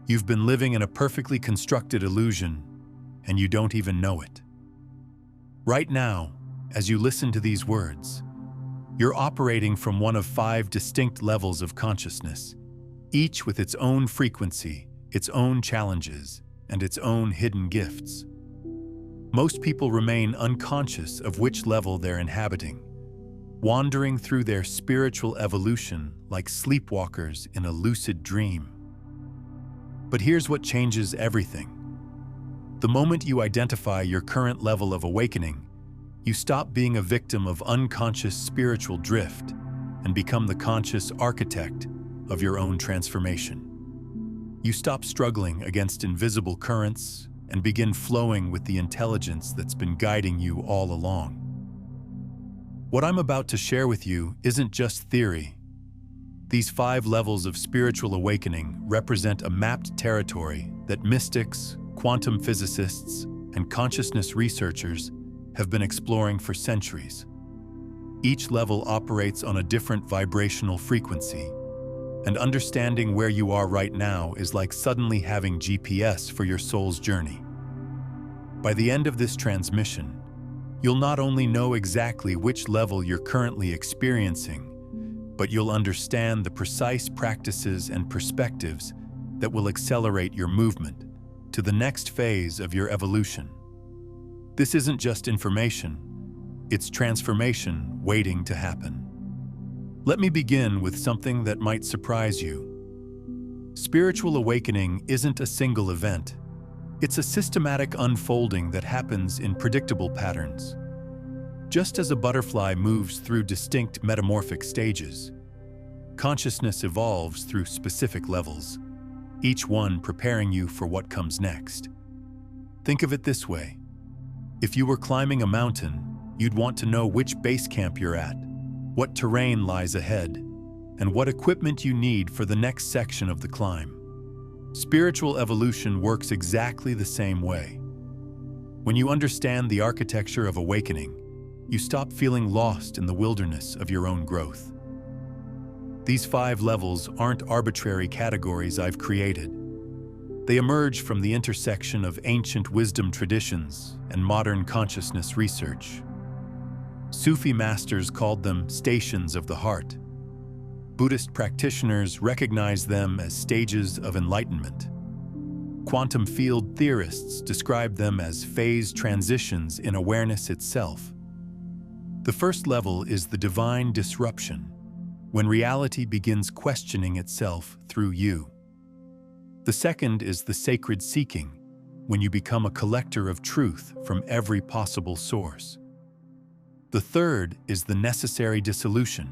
You've been living in a perfectly constructed illusion, and you don't even know it. Right now, as you listen to these words, you're operating from one of 5 distinct levels of consciousness, each with its own frequency, its own challenges, and its own hidden gifts. Most people remain unconscious of which level they're inhabiting, wandering through their spiritual evolution like sleepwalkers in a lucid dream. But here's what changes everything. The moment you identify your current level of awakening, you stop being a victim of unconscious spiritual drift and become the conscious architect of your own transformation. You stop struggling against invisible currents and begin flowing with the intelligence that's been guiding you all along. What I'm about to share with you isn't just theory. These 5 levels of spiritual awakening represent a mapped territory that mystics, quantum physicists, and consciousness researchers have been exploring for centuries. Each level operates on a different vibrational frequency, and understanding where you are right now is like suddenly having GPS for your soul's journey. By the end of this transmission, you'll not only know exactly which level you're currently experiencing, but you'll understand the precise practices and perspectives that will accelerate your movement to the next phase of your evolution. This isn't just information, it's transformation waiting to happen. Let me begin with something that might surprise you. Spiritual awakening isn't a single event. It's a systematic unfolding that happens in predictable patterns. Just as a butterfly moves through distinct metamorphic stages, consciousness evolves through specific levels, each one preparing you for what comes next. Think of it this way. If you were climbing a mountain, you'd want to know which base camp you're at, what terrain lies ahead, and what equipment you need for the next section of the climb. Spiritual evolution works exactly the same way. When you understand the architecture of awakening, you stop feeling lost in the wilderness of your own growth. These 5 levels aren't arbitrary categories I've created. They emerge from the intersection of ancient wisdom traditions and modern consciousness research. Sufi masters called them stations of the heart. Buddhist practitioners recognize them as stages of enlightenment. Quantum field theorists describe them as phase transitions in awareness itself. The first level is the divine disruption, when reality begins questioning itself through you. The second is the sacred seeking, when you become a collector of truth from every possible source. The third is the necessary dissolution,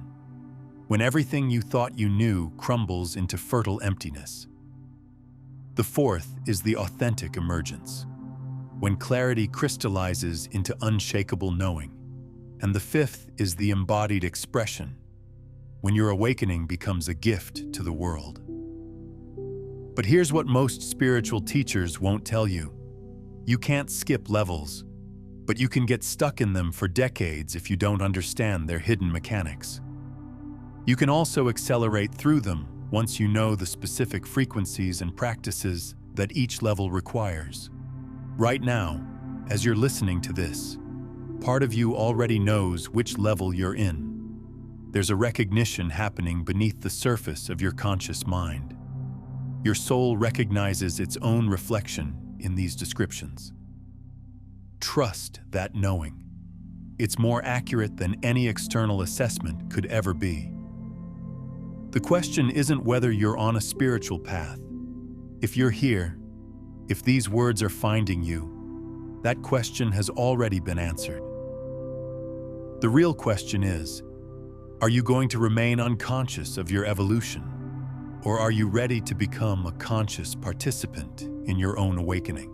when everything you thought you knew crumbles into fertile emptiness. The fourth is the authentic emergence, when clarity crystallizes into unshakable knowing. And the fifth is the embodied expression, when your awakening becomes a gift to the world. But here's what most spiritual teachers won't tell you. You can't skip levels, but you can get stuck in them for decades if you don't understand their hidden mechanics. You can also accelerate through them once you know the specific frequencies and practices that each level requires. Right now, as you're listening to this, part of you already knows which level you're in. There's a recognition happening beneath the surface of your conscious mind. Your soul recognizes its own reflection in these descriptions. Trust that knowing. It's more accurate than any external assessment could ever be. The question isn't whether you're on a spiritual path. If you're here, if these words are finding you, that question has already been answered. The real question is, are you going to remain unconscious of your evolution? Or are you ready to become a conscious participant in your own awakening?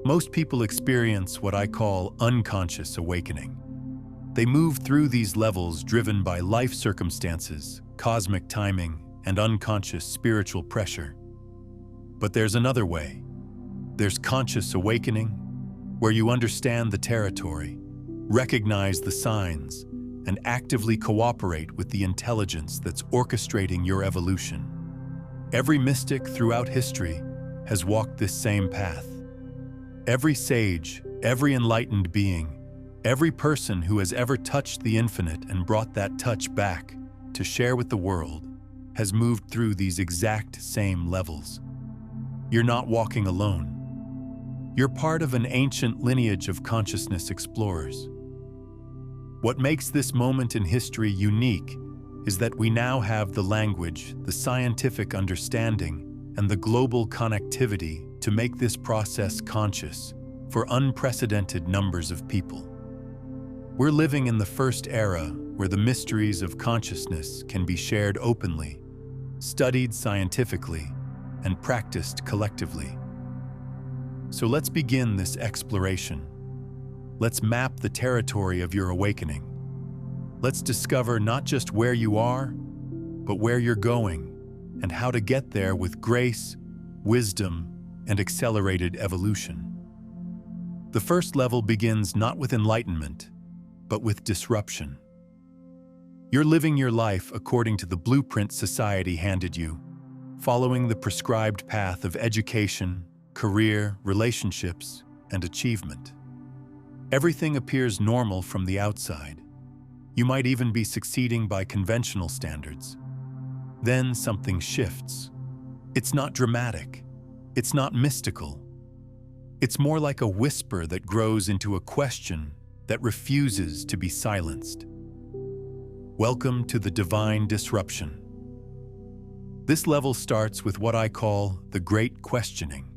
Most people experience what I call unconscious awakening. They move through these levels driven by life circumstances, cosmic timing, and unconscious spiritual pressure. But there's another way. There's conscious awakening, where you understand the territory, recognize the signs, and actively cooperate with the intelligence that's orchestrating your evolution. Every mystic throughout history has walked this same path. Every sage, every enlightened being, every person who has ever touched the infinite and brought that touch back to share with the world has moved through these exact same levels. You're not walking alone. You're part of an ancient lineage of consciousness explorers. What makes this moment in history unique is that we now have the language, the scientific understanding, and the global connectivity to make this process conscious for unprecedented numbers of people. We're living in the first era where the mysteries of consciousness can be shared openly, studied scientifically, and practiced collectively. So let's begin this exploration. Let's map the territory of your awakening. Let's discover not just where you are, but where you're going, and how to get there with grace, wisdom, and accelerated evolution. The first level begins not with enlightenment, but with disruption. You're living your life according to the blueprint society handed you, following the prescribed path of education, career, relationships, and achievement. Everything appears normal from the outside. You might even be succeeding by conventional standards. Then something shifts. It's not dramatic. It's not mystical. It's more like a whisper that grows into a question that refuses to be silenced. Welcome to the divine disruption. This level starts with what I call the great questioning.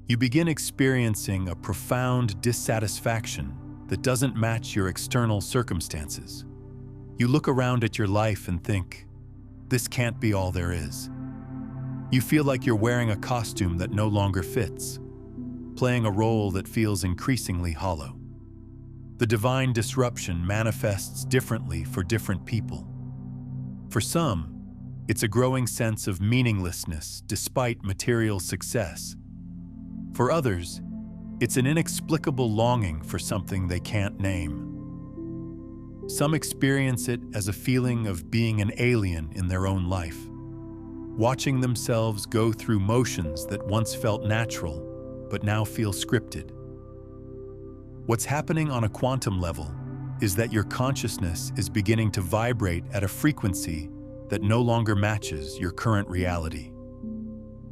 You begin experiencing a profound dissatisfaction that doesn't match your external circumstances. You look around at your life and think, this can't be all there is. You feel like you're wearing a costume that no longer fits, playing a role that feels increasingly hollow. The divine disruption manifests differently for different people. For some, it's a growing sense of meaninglessness despite material success. For others, it's an inexplicable longing for something they can't name. Some experience it as a feeling of being an alien in their own life, watching themselves go through motions that once felt natural, but now feel scripted. What's happening on a quantum level is that your consciousness is beginning to vibrate at a frequency that no longer matches your current reality.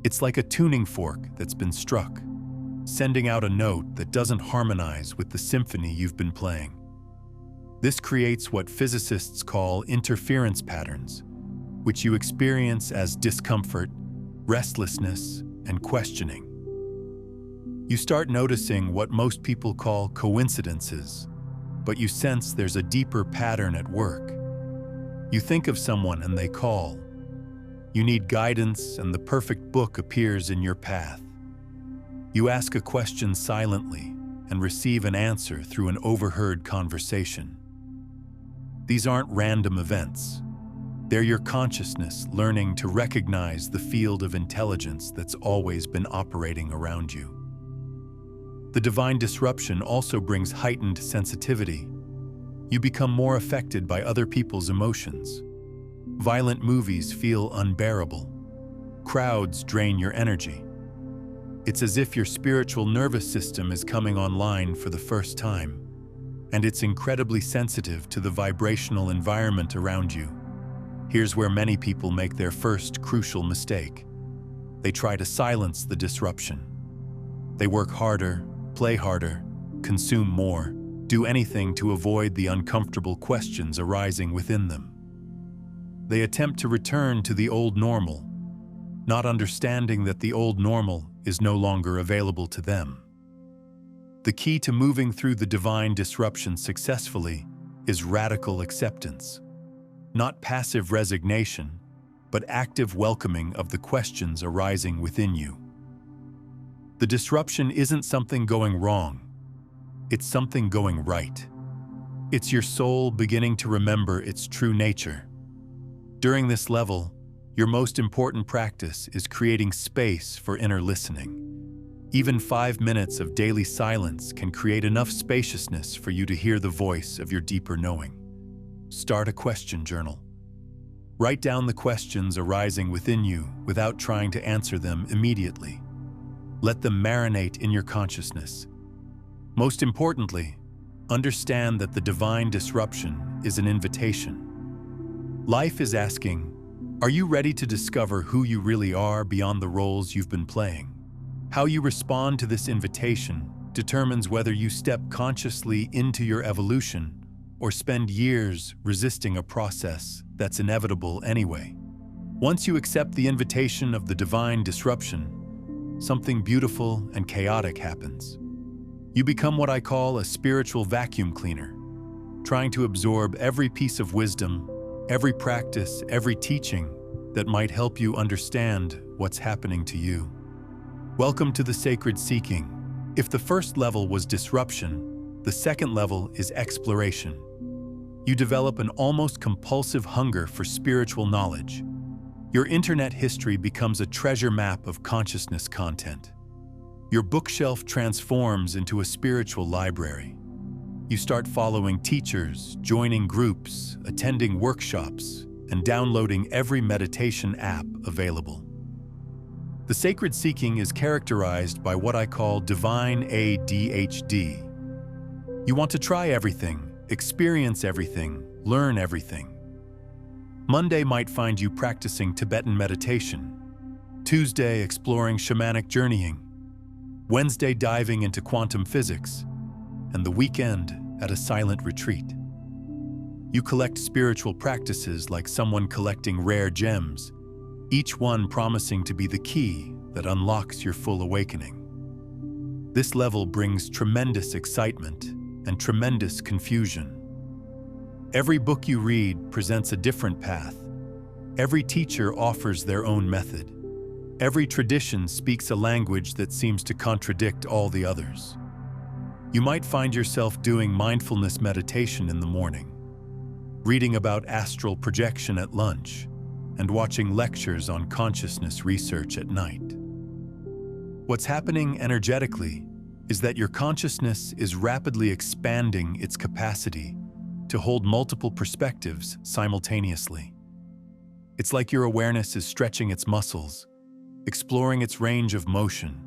It's like a tuning fork that's been struck, sending out a note that doesn't harmonize with the symphony you've been playing. This creates what physicists call interference patterns, which you experience as discomfort, restlessness, and questioning. You start noticing what most people call coincidences, but you sense there's a deeper pattern at work. You think of someone and they call. You need guidance and the perfect book appears in your path. You ask a question silently and receive an answer through an overheard conversation. These aren't random events. They're your consciousness learning to recognize the field of intelligence that's always been operating around you. The divine disruption also brings heightened sensitivity. You become more affected by other people's emotions. Violent movies feel unbearable. Crowds drain your energy. It's as if your spiritual nervous system is coming online for the first time, and it's incredibly sensitive to the vibrational environment around you. Here's where many people make their first crucial mistake. They try to silence the disruption. They work harder, play harder, consume more, do anything to avoid the uncomfortable questions arising within them. They attempt to return to the old normal, not understanding that the old normal is no longer available to them. The key to moving through the divine disruption successfully is radical acceptance. Not passive resignation, but active welcoming of the questions arising within you. The disruption isn't something going wrong. It's something going right. It's your soul beginning to remember its true nature. During this level, your most important practice is creating space for inner listening. Even 5 minutes of daily silence can create enough spaciousness for you to hear the voice of your deeper knowing. Start a question journal. Write down the questions arising within you without trying to answer them immediately. Let them marinate in your consciousness. Most importantly, understand that the divine disruption is an invitation. Life is asking, are you ready to discover who you really are beyond the roles you've been playing? How you respond to this invitation determines whether you step consciously into your evolution or spend years resisting a process that's inevitable anyway. Once you accept the invitation of the divine disruption, something beautiful and chaotic happens. You become what I call a spiritual vacuum cleaner, trying to absorb every piece of wisdom, every practice, every teaching that might help you understand what's happening to you. Welcome to the sacred seeking. If the first level was disruption, the second level is exploration. You develop an almost compulsive hunger for spiritual knowledge. Your internet history becomes a treasure map of consciousness content. Your bookshelf transforms into a spiritual library. You start following teachers, joining groups, attending workshops, and downloading every meditation app available. The sacred seeking is characterized by what I call divine ADHD. You want to try everything, experience everything, learn everything. Monday might find you practicing Tibetan meditation, Tuesday exploring shamanic journeying, Wednesday diving into quantum physics, and the weekend at a silent retreat. You collect spiritual practices like someone collecting rare gems, each one promising to be the key that unlocks your full awakening. This level brings tremendous excitement and tremendous confusion. Every book you read presents a different path. Every teacher offers their own method. Every tradition speaks a language that seems to contradict all the others. You might find yourself doing mindfulness meditation in the morning, reading about astral projection at lunch, and watching lectures on consciousness research at night. What's happening energetically is that your consciousness is rapidly expanding its capacity to hold multiple perspectives simultaneously. It's like your awareness is stretching its muscles, exploring its range of motion,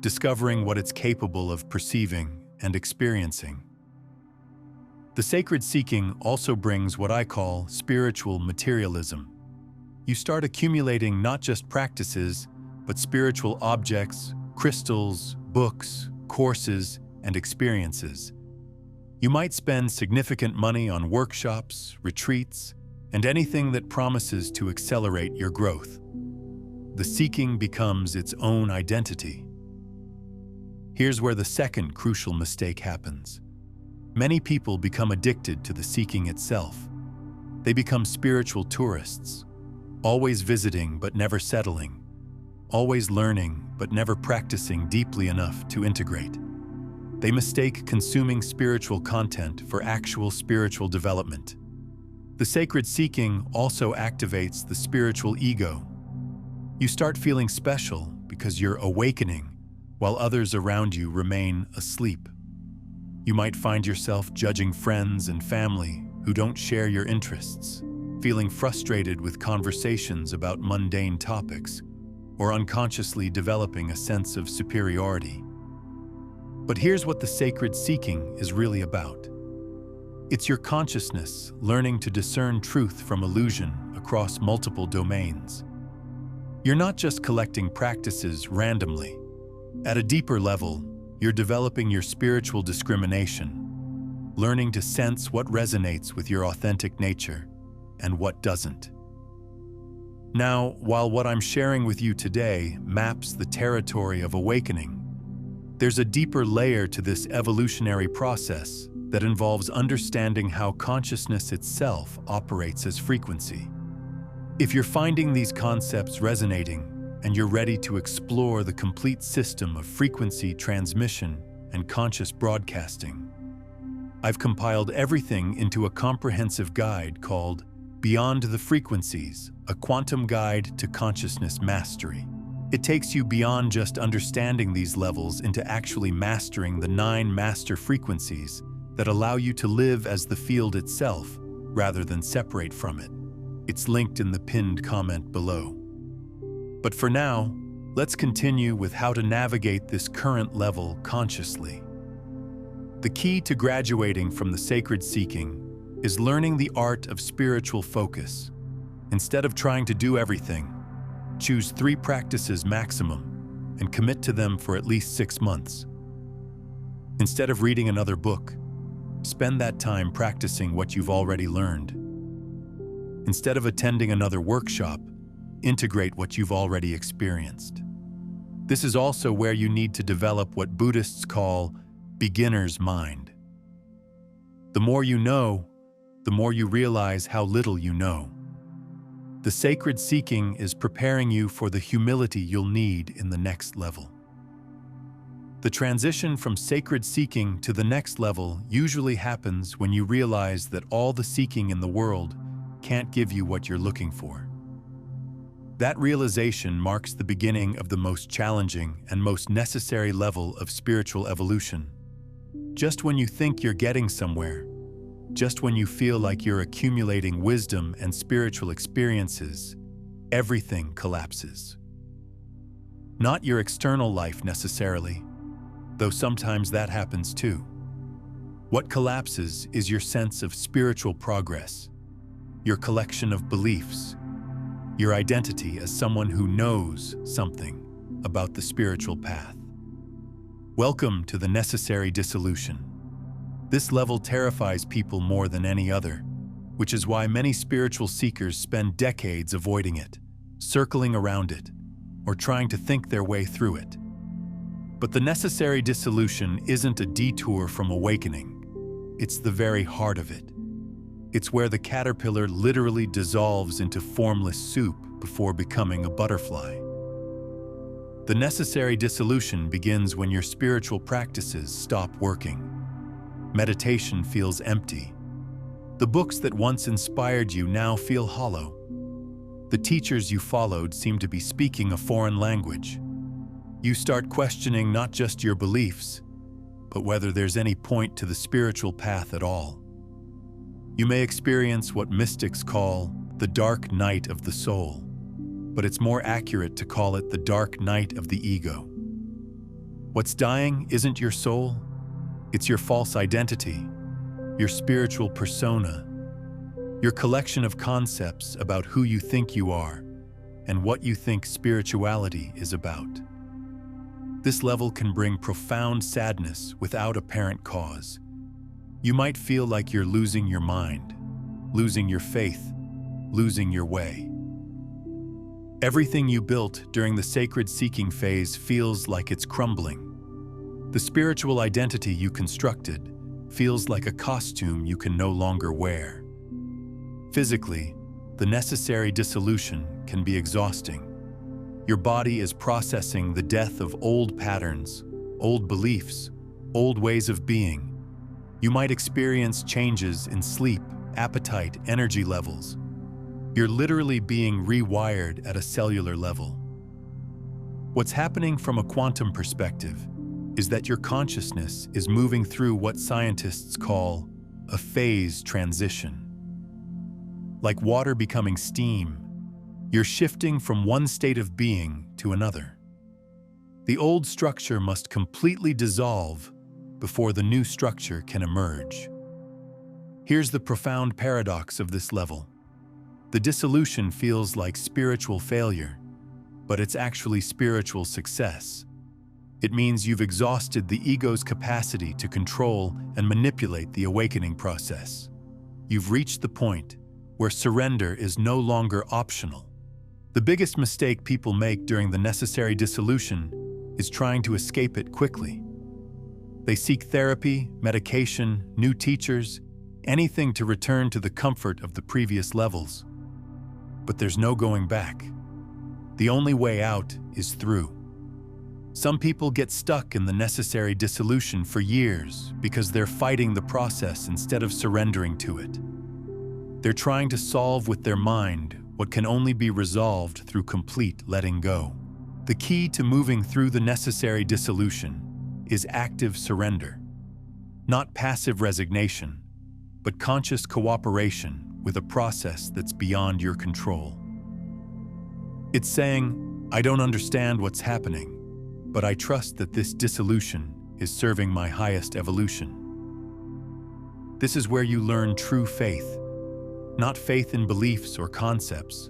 discovering what it's capable of perceiving and experiencing. The sacred seeking also brings what I call spiritual materialism. You start accumulating not just practices, but spiritual objects, crystals, books, courses, and experiences. You might spend significant money on workshops, retreats, and anything that promises to accelerate your growth. The seeking becomes its own identity. Here's where the second crucial mistake happens. Many people become addicted to the seeking itself. They become spiritual tourists, always visiting but never settling, always learning but never practicing deeply enough to integrate. They mistake consuming spiritual content for actual spiritual development. The sacred seeking also activates the spiritual ego. You start feeling special because you're awakening while others around you remain asleep. You might find yourself judging friends and family who don't share your interests, feeling frustrated with conversations about mundane topics, or unconsciously developing a sense of superiority. But here's what the sacred seeking is really about. It's your consciousness learning to discern truth from illusion across multiple domains. You're not just collecting practices randomly. At a deeper level, you're developing your spiritual discrimination, learning to sense what resonates with your authentic nature and what doesn't. Now, while what I'm sharing with you today maps the territory of awakening, there's a deeper layer to this evolutionary process that involves understanding how consciousness itself operates as frequency. If you're finding these concepts resonating and you're ready to explore the complete system of frequency transmission and conscious broadcasting, I've compiled everything into a comprehensive guide called Beyond the Frequencies, a quantum guide to consciousness mastery. It takes you beyond just understanding these levels into actually mastering the 9 master frequencies that allow you to live as the field itself rather than separate from it. It's linked in the pinned comment below. But for now, Let's continue with how to navigate this current level consciously. The key to graduating from the sacred seeking is learning the art of spiritual focus. Instead of trying to do everything, choose 3 practices maximum and commit to them for at least 6 months. Instead of reading another book, spend that time practicing what you've already learned. Instead of attending another workshop, integrate what you've already experienced. This is also where you need to develop what Buddhists call beginner's mind. The more you know, the more you realize how little you know. The sacred seeking is preparing you for the humility you'll need in the next level. The transition from sacred seeking to the next level usually happens when you realize that all the seeking in the world can't give you what you're looking for. That realization marks the beginning of the most challenging and most necessary level of spiritual evolution. Just when you think you're getting somewhere, just when you feel like you're accumulating wisdom and spiritual experiences, everything collapses. Not your external life necessarily, though sometimes that happens too. What collapses is your sense of spiritual progress, your collection of beliefs, your identity as someone who knows something about the spiritual path. Welcome to the necessary dissolution. This level terrifies people more than any other, which is why many spiritual seekers spend decades avoiding it, circling around it, or trying to think their way through it. But the necessary dissolution isn't a detour from awakening. It's the very heart of it. It's where the caterpillar literally dissolves into formless soup before becoming a butterfly. The necessary dissolution begins when your spiritual practices stop working. Meditation feels empty. The books that once inspired you now feel hollow. The teachers you followed seem to be speaking a foreign language. You start questioning not just your beliefs, but whether there's any point to the spiritual path at all. You may experience what mystics call the dark night of the soul, but it's more accurate to call it the dark night of the ego. What's dying isn't your soul, it's your false identity, your spiritual persona, your collection of concepts about who you think you are and what you think spirituality is about. This level can bring profound sadness without apparent cause. You might feel like you're losing your mind, losing your faith, losing your way. Everything you built during the sacred seeking phase feels like it's crumbling. The spiritual identity you constructed feels like a costume you can no longer wear. Physically, the necessary dissolution can be exhausting. Your body is processing the death of old patterns, old beliefs, old ways of being. You might experience changes in sleep, appetite, energy levels. You're literally being rewired at a cellular level. What's happening from a quantum perspective is that your consciousness is moving through what scientists call a phase transition. Like water becoming steam, you're shifting from one state of being to another. The old structure must completely dissolve before the new structure can emerge. Here's the profound paradox of this level. The dissolution feels like spiritual failure, but it's actually spiritual success. It means you've exhausted the ego's capacity to control and manipulate the awakening process. You've reached the point where surrender is no longer optional. The biggest mistake people make during the necessary dissolution is trying to escape it quickly. They seek therapy, medication, new teachers, anything to return to the comfort of the previous levels. But there's no going back. The only way out is through. Some people get stuck in the necessary dissolution for years because they're fighting the process instead of surrendering to it. They're trying to solve with their mind what can only be resolved through complete letting go. The key to moving through the necessary dissolution is active surrender. Not passive resignation, but conscious cooperation with a process that's beyond your control. It's saying, I don't understand what's happening, but I trust that this dissolution is serving my highest evolution. This is where you learn true faith, not faith in beliefs or concepts,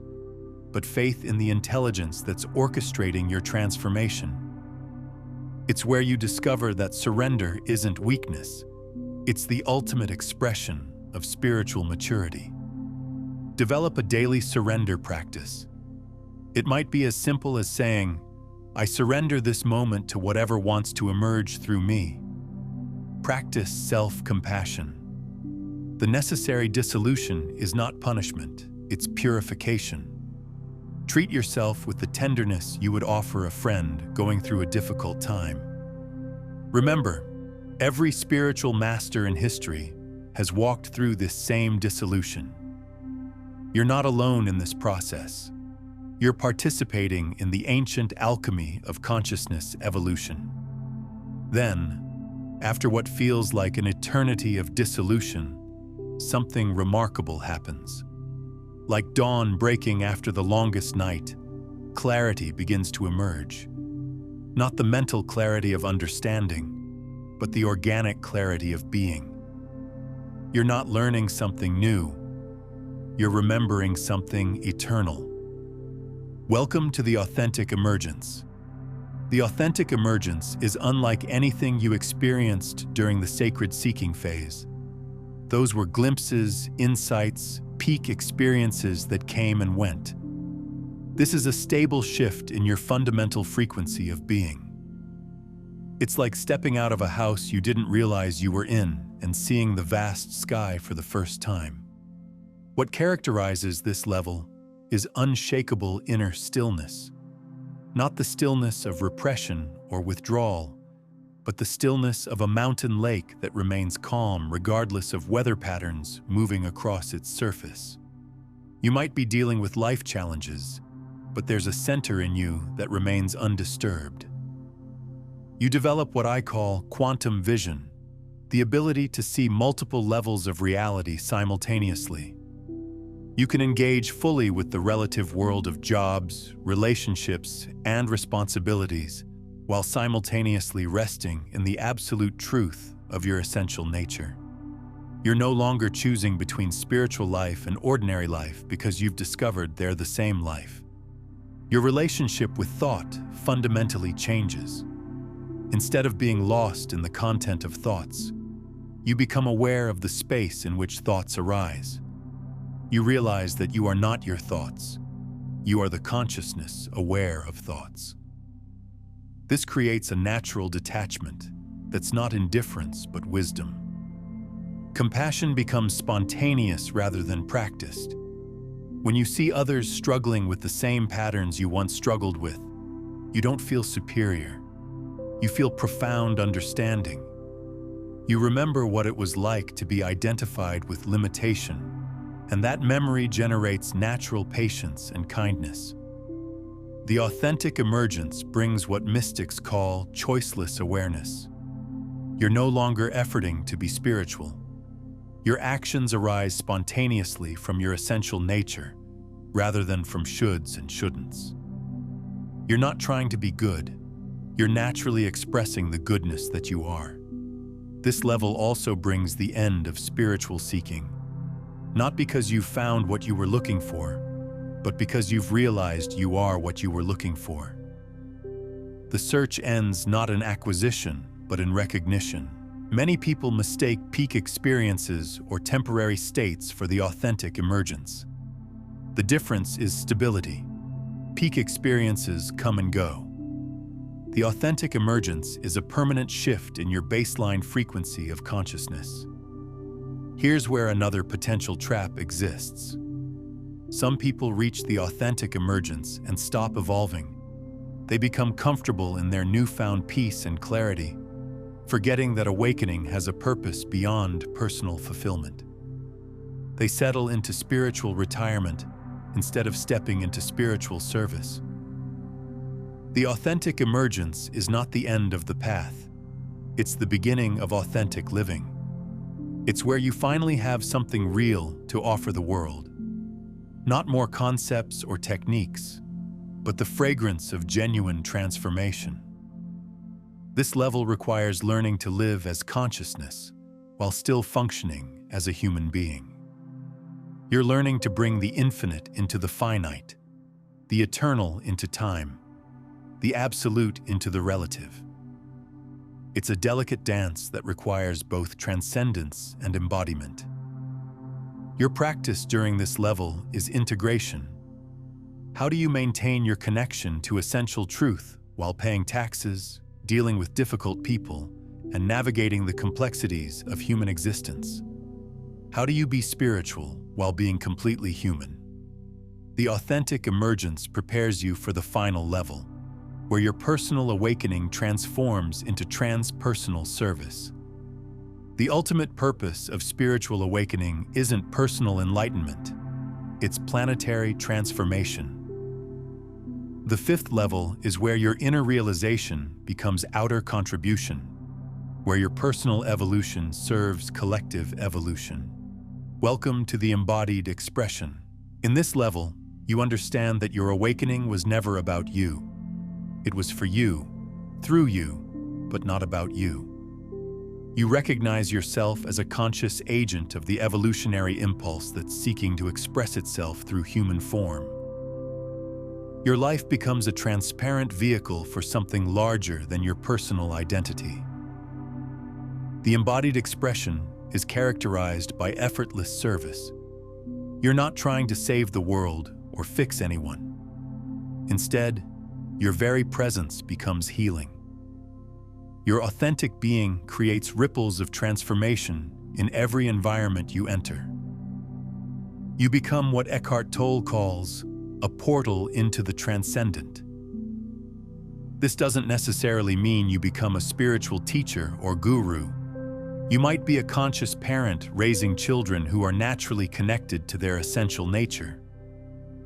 but faith in the intelligence that's orchestrating your transformation. It's where you discover that surrender isn't weakness, it's the ultimate expression of spiritual maturity. Develop a daily surrender practice. It might be as simple as saying, I surrender this moment to whatever wants to emerge through me. Practice self-compassion. The necessary dissolution is not punishment, it's purification. Treat yourself with the tenderness you would offer a friend going through a difficult time. Remember, every spiritual master in history has walked through this same dissolution. You're not alone in this process. You're participating in the ancient alchemy of consciousness evolution. Then, after what feels like an eternity of dissolution, something remarkable happens. Like dawn breaking after the longest night, clarity begins to emerge. Not the mental clarity of understanding, but the organic clarity of being. You're not learning something new. You're remembering something eternal. Welcome to the authentic emergence. The authentic emergence is unlike anything you experienced during the sacred seeking phase. Those were glimpses, insights, peak experiences that came and went. This is a stable shift in your fundamental frequency of being. It's like stepping out of a house you didn't realize you were in and seeing the vast sky for the first time. What characterizes this level is unshakable inner stillness. Not the stillness of repression or withdrawal, but the stillness of a mountain lake that remains calm regardless of weather patterns moving across its surface. You might be dealing with life challenges, but there's a center in you that remains undisturbed. You develop what I call quantum vision, the ability to see multiple levels of reality simultaneously. You can engage fully with the relative world of jobs, relationships, and responsibilities, while simultaneously resting in the absolute truth of your essential nature. You're no longer choosing between spiritual life and ordinary life because you've discovered they're the same life. Your relationship with thought fundamentally changes. Instead of being lost in the content of thoughts, you become aware of the space in which thoughts arise. You realize that you are not your thoughts. You are the consciousness aware of thoughts. This creates a natural detachment that's not indifference but wisdom. Compassion becomes spontaneous rather than practiced. When you see others struggling with the same patterns you once struggled with, you don't feel superior. You feel profound understanding. You remember what it was like to be identified with limitation, and that memory generates natural patience and kindness. The authentic emergence brings what mystics call choiceless awareness. You're no longer efforting to be spiritual. Your actions arise spontaneously from your essential nature, rather than from shoulds and shouldn'ts. You're not trying to be good. You're naturally expressing the goodness that you are. This level also brings the end of spiritual seeking, not because you've found what you were looking for, but because you've realized you are what you were looking for. The search ends not in acquisition, but in recognition. Many people mistake peak experiences or temporary states for the authentic emergence. The difference is stability. Peak experiences come and go. The authentic emergence is a permanent shift in your baseline frequency of consciousness. Here's where another potential trap exists. Some people reach the authentic emergence and stop evolving. They become comfortable in their newfound peace and clarity, forgetting that awakening has a purpose beyond personal fulfillment. They settle into spiritual retirement instead of stepping into spiritual service. The authentic emergence is not the end of the path. It's the beginning of authentic living. It's where you finally have something real to offer the world. Not more concepts or techniques, but the fragrance of genuine transformation. This level requires learning to live as consciousness while still functioning as a human being. You're learning to bring the infinite into the finite, the eternal into time, the absolute into the relative. It's a delicate dance that requires both transcendence and embodiment. Your practice during this level is integration. How do you maintain your connection to essential truth while paying taxes, dealing with difficult people, and navigating the complexities of human existence? How do you be spiritual while being completely human? The authentic emergence prepares you for the final level, where your personal awakening transforms into transpersonal service. The ultimate purpose of spiritual awakening isn't personal enlightenment, it's planetary transformation. The fifth level is where your inner realization becomes outer contribution, where your personal evolution serves collective evolution. Welcome to the Embodied Expression. In this level, you understand that your awakening was never about you. It was for you, through you, but not about you. You recognize yourself as a conscious agent of the evolutionary impulse that's seeking to express itself through human form. Your life becomes a transparent vehicle for something larger than your personal identity. The embodied expression is characterized by effortless service. You're not trying to save the world or fix anyone. Instead, your very presence becomes healing. Your authentic being creates ripples of transformation in every environment you enter. You become what Eckhart Tolle calls a portal into the transcendent. This doesn't necessarily mean you become a spiritual teacher or guru. You might be a conscious parent raising children who are naturally connected to their essential nature.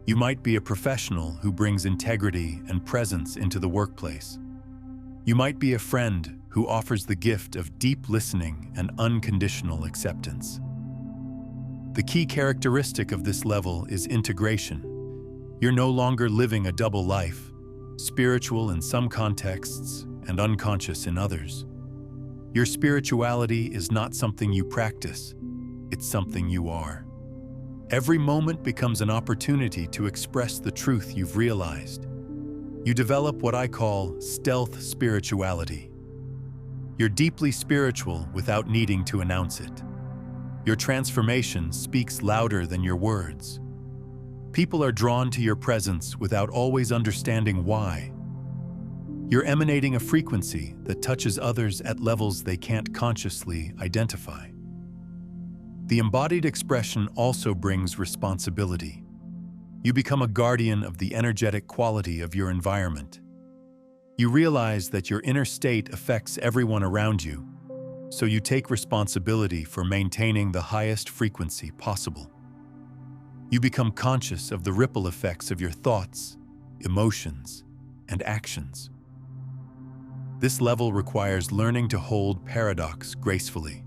You might be a professional who brings integrity and presence into the workplace. You might be a friend who offers the gift of deep listening and unconditional acceptance. The key characteristic of this level is integration. You're no longer living a double life, spiritual in some contexts and unconscious in others. Your spirituality is not something you practice, it's something you are. Every moment becomes an opportunity to express the truth you've realized. You develop what I call stealth spirituality. You're deeply spiritual without needing to announce it. Your transformation speaks louder than your words. People are drawn to your presence without always understanding why. You're emanating a frequency that touches others at levels they can't consciously identify. The embodied expression also brings responsibility. You become a guardian of the energetic quality of your environment. You realize that your inner state affects everyone around you, so you take responsibility for maintaining the highest frequency possible. You become conscious of the ripple effects of your thoughts, emotions, and actions. This level requires learning to hold paradox gracefully.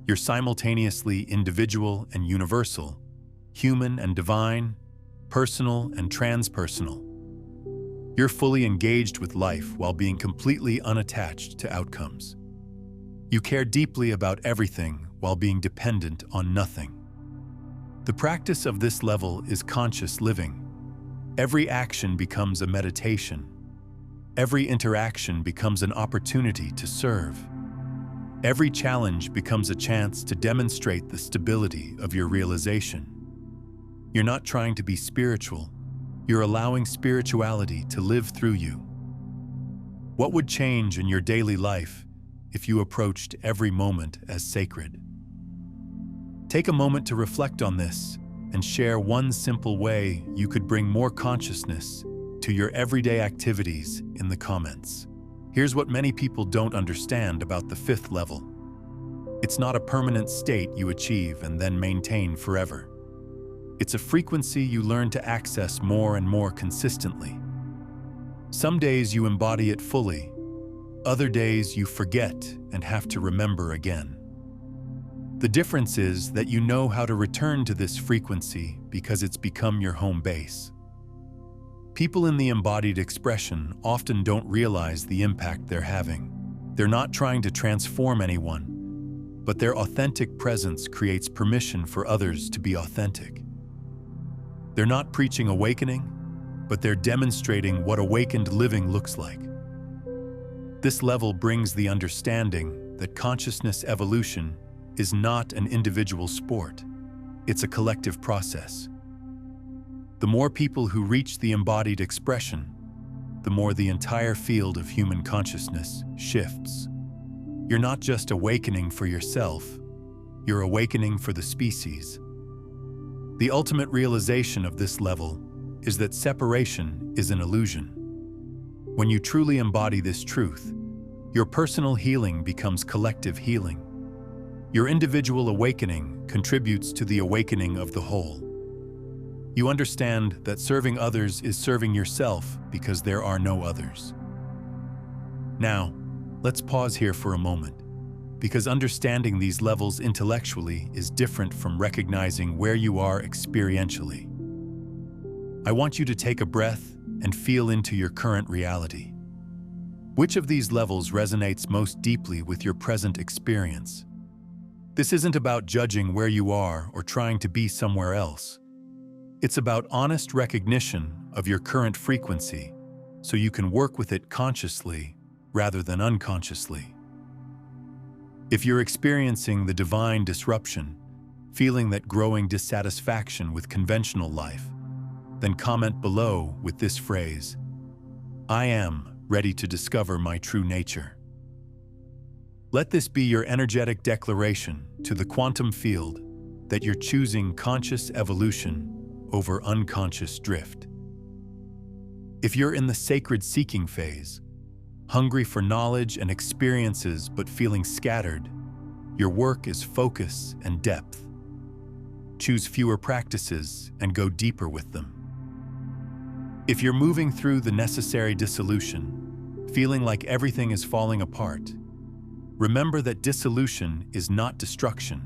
You're simultaneously individual and universal, human and divine, personal and transpersonal. You're fully engaged with life while being completely unattached to outcomes. You care deeply about everything while being dependent on nothing. The practice of this level is conscious living. Every action becomes a meditation. Every interaction becomes an opportunity to serve. Every challenge becomes a chance to demonstrate the stability of your realization. You're not trying to be spiritual, you're allowing spirituality to live through you. What would change in your daily life if you approached every moment as sacred? Take a moment to reflect on this and share one simple way you could bring more consciousness to your everyday activities in the comments. Here's what many people don't understand about the fifth level. It's not a permanent state you achieve and then maintain forever. It's a frequency you learn to access more and more consistently. Some days you embody it fully, other days you forget and have to remember again. The difference is that you know how to return to this frequency because it's become your home base. People in the embodied expression often don't realize the impact they're having. They're not trying to transform anyone, but their authentic presence creates permission for others to be authentic. They're not preaching awakening, but they're demonstrating what awakened living looks like. This level brings the understanding that consciousness evolution is not an individual sport. It's a collective process. The more people who reach the embodied expression, the more the entire field of human consciousness shifts. You're not just awakening for yourself, you're awakening for the species. The ultimate realization of this level is that separation is an illusion. When you truly embody this truth, your personal healing becomes collective healing. Your individual awakening contributes to the awakening of the whole. You understand that serving others is serving yourself because there are no others. Now, let's pause here for a moment, because understanding these levels intellectually is different from recognizing where you are experientially. I want you to take a breath and feel into your current reality. Which of these levels resonates most deeply with your present experience? This isn't about judging where you are or trying to be somewhere else. It's about honest recognition of your current frequency, so you can work with it consciously rather than unconsciously. If you're experiencing the divine disruption, feeling that growing dissatisfaction with conventional life, then comment below with this phrase: I am ready to discover my true nature. Let this be your energetic declaration to the quantum field that you're choosing conscious evolution over unconscious drift. If you're in the sacred seeking phase, hungry for knowledge and experiences but feeling scattered, your work is focus and depth. Choose fewer practices and go deeper with them. If you're moving through the necessary dissolution, feeling like everything is falling apart, remember that dissolution is not destruction.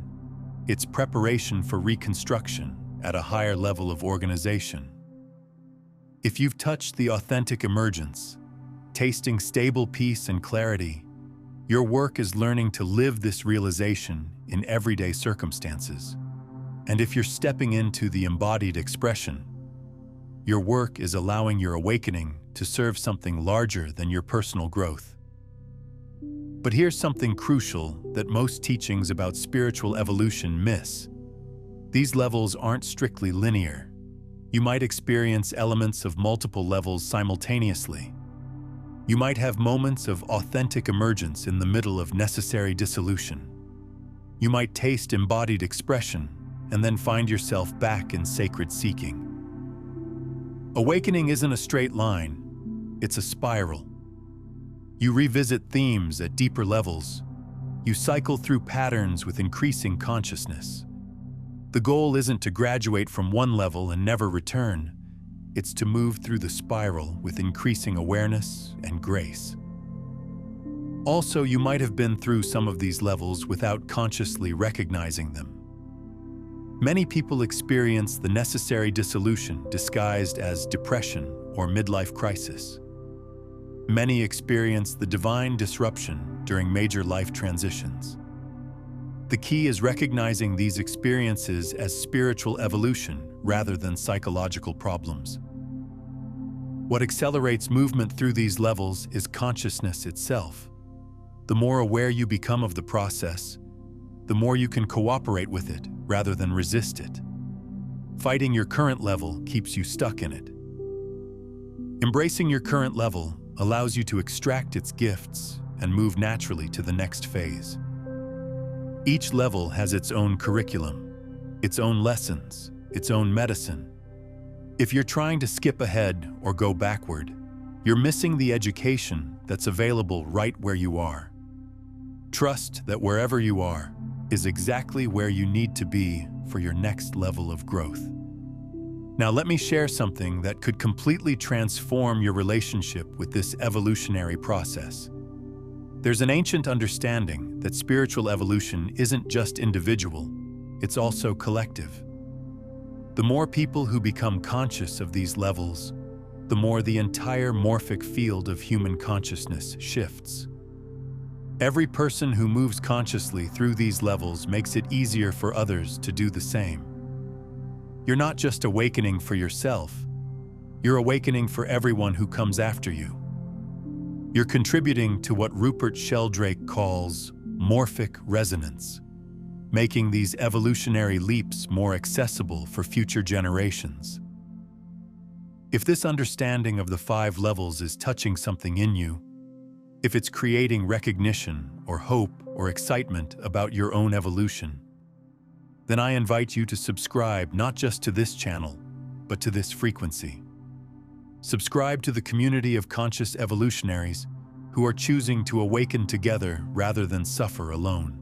It's preparation for reconstruction at a higher level of organization. If you've touched the authentic emergence, tasting stable peace and clarity, your work is learning to live this realization in everyday circumstances. And if you're stepping into the embodied expression, your work is allowing your awakening to serve something larger than your personal growth. But here's something crucial that most teachings about spiritual evolution miss. These levels aren't strictly linear. You might experience elements of multiple levels simultaneously. You might have moments of authentic emergence in the middle of necessary dissolution. You might taste embodied expression and then find yourself back in sacred seeking. Awakening isn't a straight line, it's a spiral. You revisit themes at deeper levels. You cycle through patterns with increasing consciousness. The goal isn't to graduate from one level and never return. It's to move through the spiral with increasing awareness and grace. Also, you might have been through some of these levels without consciously recognizing them. Many people experience the necessary dissolution disguised as depression or midlife crisis. Many experience the divine disruption during major life transitions. The key is recognizing these experiences as spiritual evolution rather than psychological problems. What accelerates movement through these levels is consciousness itself. The more aware you become of the process, the more you can cooperate with it rather than resist it. Fighting your current level keeps you stuck in it. Embracing your current level allows you to extract its gifts and move naturally to the next phase. Each level has its own curriculum, its own lessons, its own medicine. If you're trying to skip ahead or go backward, you're missing the education that's available right where you are. Trust that wherever you are is exactly where you need to be for your next level of growth. Now let me share something that could completely transform your relationship with this evolutionary process. There's an ancient understanding that spiritual evolution isn't just individual, it's also collective. The more people who become conscious of these levels, the more the entire morphic field of human consciousness shifts. Every person who moves consciously through these levels makes it easier for others to do the same. You're not just awakening for yourself, you're awakening for everyone who comes after you. You're contributing to what Rupert Sheldrake calls morphic resonance, making these evolutionary leaps more accessible for future generations. If this understanding of the 5 levels is touching something in you, if it's creating recognition or hope or excitement about your own evolution, then I invite you to subscribe not just to this channel, but to this frequency. Subscribe to the community of conscious evolutionaries who are choosing to awaken together rather than suffer alone.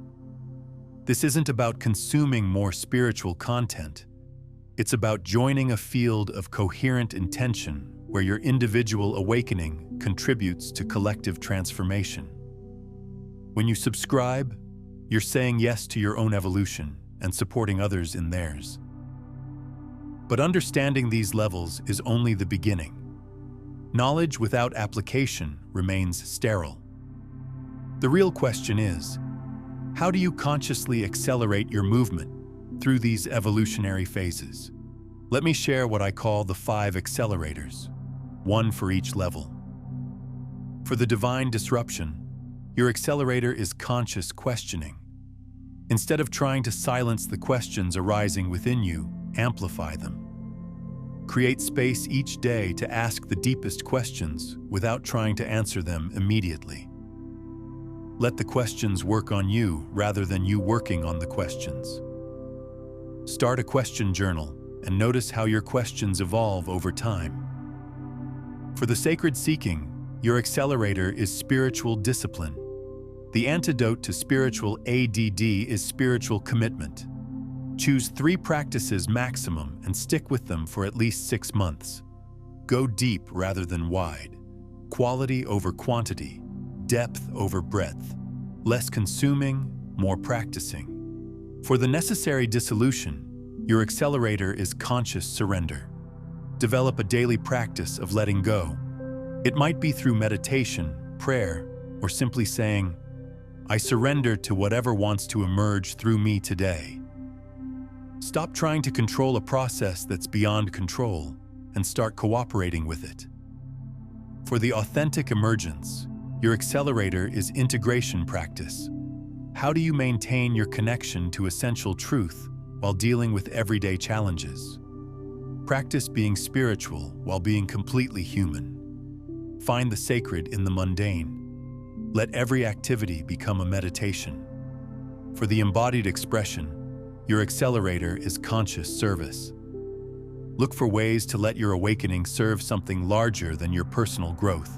This isn't about consuming more spiritual content. It's about joining a field of coherent intention where your individual awakening contributes to collective transformation. When you subscribe, you're saying yes to your own evolution and supporting others in theirs. But understanding these levels is only the beginning. Knowledge without application remains sterile. The real question is, how do you consciously accelerate your movement through these evolutionary phases? Let me share what I call the 5 accelerators, one for each level. For the divine disruption, your accelerator is conscious questioning. Instead of trying to silence the questions arising within you, amplify them. Create space each day to ask the deepest questions without trying to answer them immediately. Let the questions work on you rather than you working on the questions. Start a question journal and notice how your questions evolve over time. For the sacred seeking, your accelerator is spiritual discipline. The antidote to spiritual ADD is spiritual commitment. Choose 3 practices maximum and stick with them for at least 6 months. Go deep rather than wide. Quality over quantity. Depth over breadth. Less consuming, more practicing. For the necessary dissolution, your accelerator is conscious surrender. Develop a daily practice of letting go. It might be through meditation, prayer, or simply saying, I surrender to whatever wants to emerge through me today. Stop trying to control a process that's beyond control and start cooperating with it. For the authentic emergence, your accelerator is integration practice. How do you maintain your connection to essential truth while dealing with everyday challenges? Practice being spiritual while being completely human. Find the sacred in the mundane. Let every activity become a meditation. For the embodied expression, your accelerator is conscious service. Look for ways to let your awakening serve something larger than your personal growth.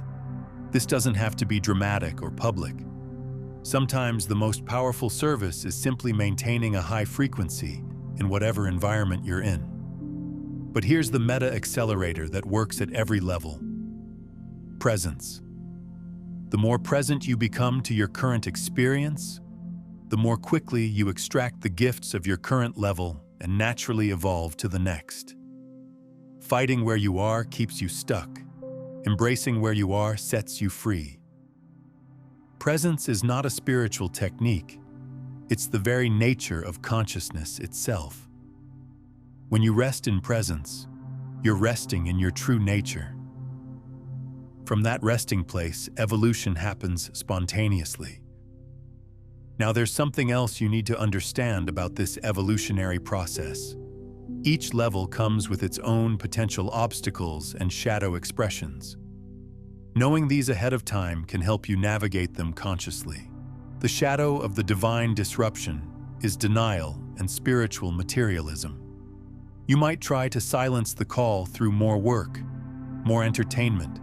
This doesn't have to be dramatic or public. Sometimes the most powerful service is simply maintaining a high frequency in whatever environment you're in. But here's the meta accelerator that works at every level. Presence. The more present you become to your current experience, the more quickly you extract the gifts of your current level and naturally evolve to the next. Fighting where you are keeps you stuck. Embracing where you are sets you free. Presence is not a spiritual technique. It's the very nature of consciousness itself. When you rest in presence, you're resting in your true nature. From that resting place, evolution happens spontaneously. Now, there's something else you need to understand about this evolutionary process. Each level comes with its own potential obstacles and shadow expressions. Knowing these ahead of time can help you navigate them consciously. The shadow of the divine disruption is denial and spiritual materialism. You might try to silence the call through more work, more entertainment,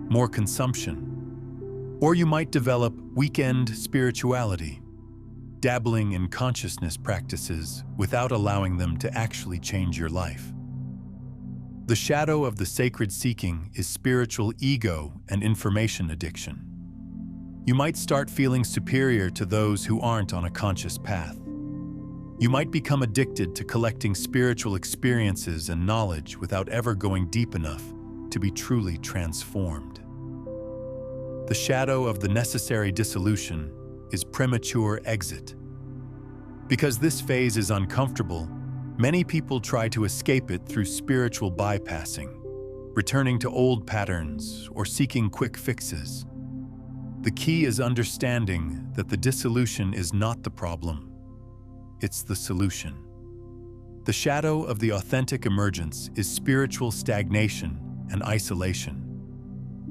more consumption. Or you might develop weekend spirituality, dabbling in consciousness practices without allowing them to actually change your life. The shadow of the sacred seeking is spiritual ego and information addiction. You might start feeling superior to those who aren't on a conscious path. You might become addicted to collecting spiritual experiences and knowledge without ever going deep enough to be truly transformed. The shadow of the necessary dissolution is premature exit. Because this phase is uncomfortable, many people try to escape it through spiritual bypassing, returning to old patterns or seeking quick fixes. The key is understanding that the dissolution is not the problem, it's the solution. The shadow of the authentic emergence is spiritual stagnation and isolation.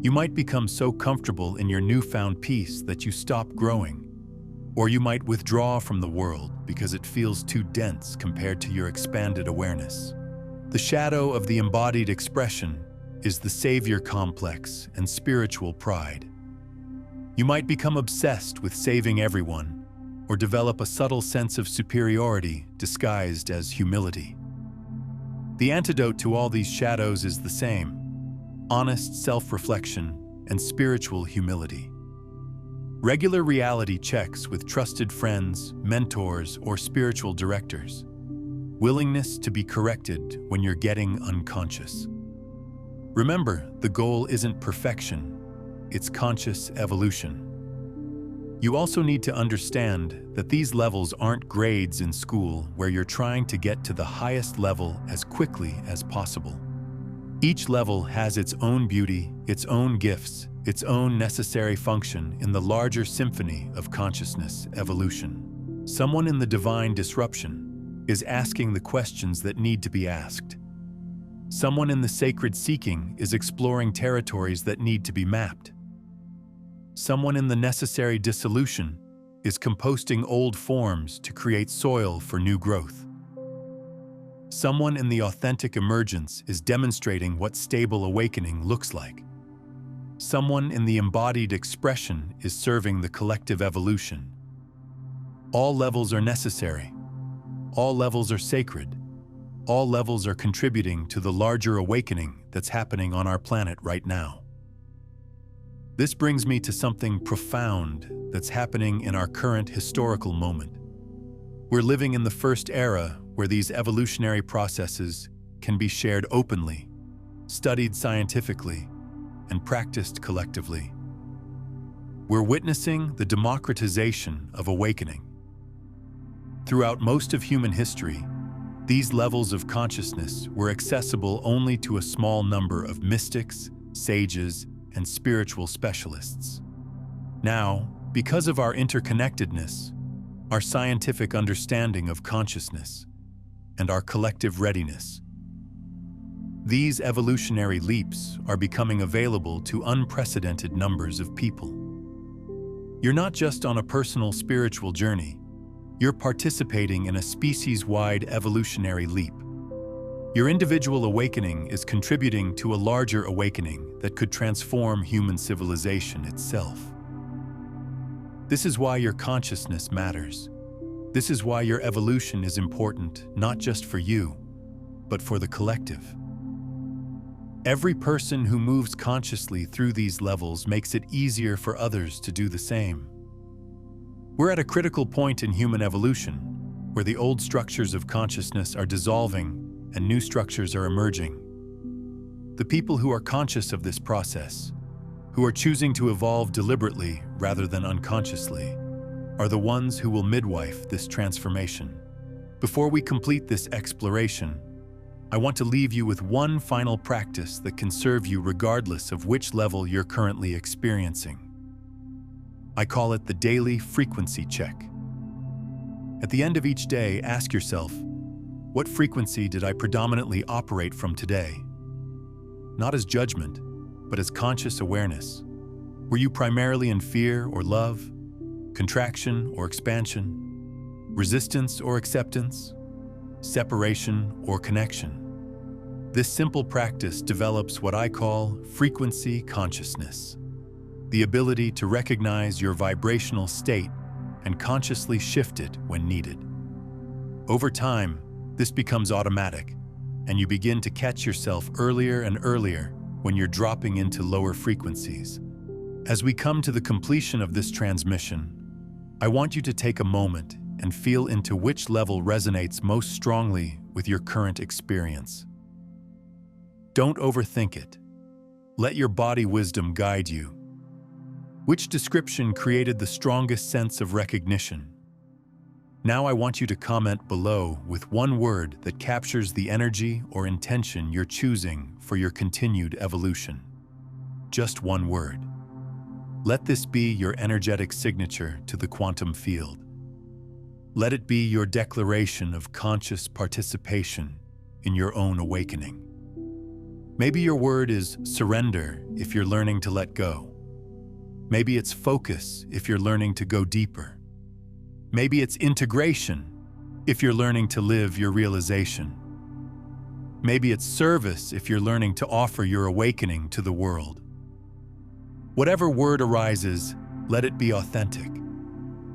You might become so comfortable in your newfound peace that you stop growing, or you might withdraw from the world because it feels too dense compared to your expanded awareness. The shadow of the embodied expression is the savior complex and spiritual pride. You might become obsessed with saving everyone, or develop a subtle sense of superiority disguised as humility. The antidote to all these shadows is the same: honest self-reflection and spiritual humility. Regular reality checks with trusted friends, mentors, or spiritual directors. Willingness to be corrected when you're getting unconscious. Remember, the goal isn't perfection, it's conscious evolution. You also need to understand that these levels aren't grades in school where you're trying to get to the highest level as quickly as possible. Each level has its own beauty, its own gifts, its own necessary function in the larger symphony of consciousness evolution. Someone in the divine disruption is asking the questions that need to be asked. Someone in the sacred seeking is exploring territories that need to be mapped. Someone in the necessary dissolution is composting old forms to create soil for new growth. Someone in the authentic emergence is demonstrating what stable awakening looks like. Someone in the embodied expression is serving the collective evolution. All levels are necessary. All levels are sacred. All levels are contributing to the larger awakening that's happening on our planet right now. This brings me to something profound that's happening in our current historical moment. We're living in the first era where these evolutionary processes can be shared openly, studied scientifically, and practiced collectively. We're witnessing the democratization of awakening. Throughout most of human history, these levels of consciousness were accessible only to a small number of mystics, sages, and spiritual specialists. Now, because of our interconnectedness, our scientific understanding of consciousness, and our collective readiness, these evolutionary leaps are becoming available to unprecedented numbers of people. You're not just on a personal spiritual journey, you're participating in a species-wide evolutionary leap. Your individual awakening is contributing to a larger awakening that could transform human civilization itself. This is why your consciousness matters. This is why your evolution is important, not just for you, but for the collective. Every person who moves consciously through these levels makes it easier for others to do the same. We're at a critical point in human evolution, where the old structures of consciousness are dissolving and new structures are emerging. The people who are conscious of this process, who are choosing to evolve deliberately rather than unconsciously, are the ones who will midwife this transformation. Before we complete this exploration, I want to leave you with one final practice that can serve you regardless of which level you're currently experiencing. I call it the daily frequency check. At the end of each day, ask yourself, what frequency did I predominantly operate from today? Not as judgment, but as conscious awareness. Were you primarily in fear or love, contraction or expansion, resistance or acceptance, separation or connection? This simple practice develops what I call frequency consciousness, the ability to recognize your vibrational state and consciously shift it when needed. Over time, this becomes automatic, and you begin to catch yourself earlier and earlier when you're dropping into lower frequencies. As we come to the completion of this transmission, I want you to take a moment and feel into which level resonates most strongly with your current experience. Don't overthink it. Let your body wisdom guide you. Which description created the strongest sense of recognition? Now I want you to comment below with one word that captures the energy or intention you're choosing for your continued evolution. Just one word. Let this be your energetic signature to the quantum field. Let it be your declaration of conscious participation in your own awakening. Maybe your word is surrender if you're learning to let go. Maybe it's focus if you're learning to go deeper. Maybe it's integration if you're learning to live your realization. Maybe it's service if you're learning to offer your awakening to the world. Whatever word arises, let it be authentic.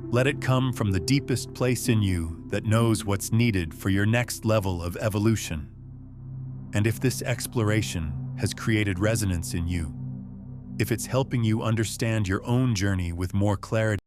Let it come from the deepest place in you that knows what's needed for your next level of evolution. And if this exploration has created resonance in you, if it's helping you understand your own journey with more clarity